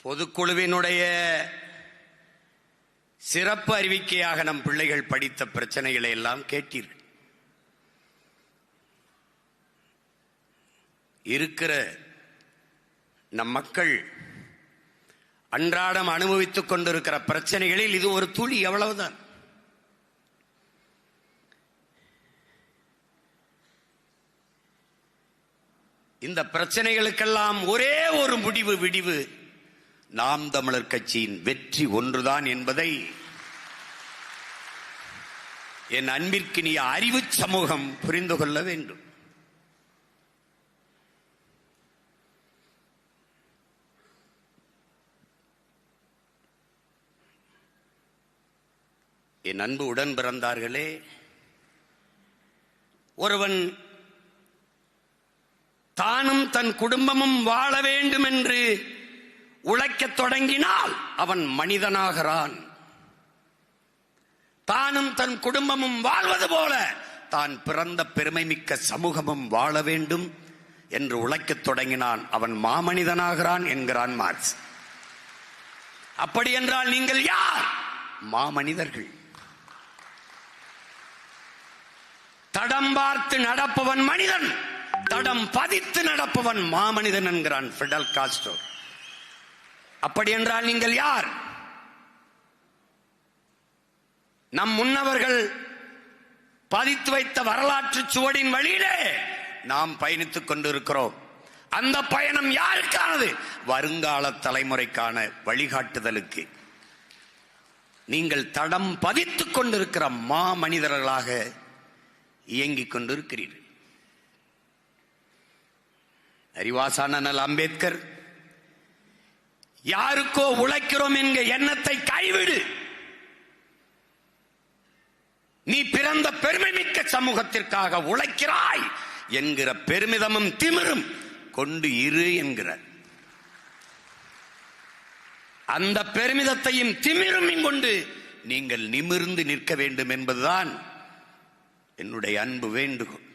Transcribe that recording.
பொதுக்குழுவினுடைய சிறப்பு அறிவிக்கையாக நம் பிள்ளைகள் படித்த பிரச்சனைகளை எல்லாம் கேட்டீர்கள். இருக்கிற நம் மக்கள் அன்றாடம் அனுபவித்துக் கொண்டிருக்கிற பிரச்சனைகளில் இது ஒரு துளி, எவ்வளவுதான். இந்த பிரச்சனைகளுக்கெல்லாம் ஒரே ஒரு விடிவு நாம் தமிழர் கட்சியின் வெற்றி ஒன்றுதான் என்பதை என் அன்பிற்கினிய அறிவு சமூகம் புரிந்து கொள்ள வேண்டும். என் அன்பு உடன் பிறந்தார்களே, ஒருவன் தானும் தன் குடும்பமும் வாழ வேண்டும் என்று உழைக்கத் தொடங்கினால் அவன் மனிதனாகிறான். தானும் தன் குடும்பமும் வாழ்வது போல தான் பிறந்த பெருமை மிக்க சமூகமும் வாழ வேண்டும் என்று உழைக்கத் தொடங்கினான் அவன் மாமனிதனாகிறான் என்கிறான் மார்க்ஸ். அப்படி என்றால் நீங்கள் யார்? மாமனிதர்கள். தடம் பார்த்து நடப்பவன் மனிதன், தடம் பதித்து நடப்பவன் மாமனிதன் என்கிறான் பிடல் காஸ்ட்ரோ. அப்படி என்றால் நீங்கள் யார்? நம் முன்னவர்கள் பதித்து வைத்த வரலாற்று சுவடின் வழியிலே நாம் பயணித்துக் கொண்டிருக்கிறோம். அந்த பயணம் யாருக்கானது? வருங்கால தலைமுறைக்கான வழிகாட்டுதலுக்கு. நீங்கள் தடம் பதித்துக் கொண்டிருக்கிற மாமனிதர்களாக இயங்கிக் கொண்டிருக்கிறீர்கள். அறிவாசான அண்ணல் அம்பேத்கர் யாருக்கோ உழைக்கிறோம் என்கிற எண்ணத்தை கைவிடு, நீ பிறந்த பெருமை மிக்க சமூகத்திற்காக உழைக்கிறாய் என்கிற பெருமிதமும் திமிரும் கொண்டு இரு என்கிறார். அந்த பெருமிதத்தையும் திமிரும் கொண்டு நீங்கள் நிமிர்ந்து நிற்க வேண்டும் என்பதுதான் என்னுடைய அன்பு வேண்டுகோள்.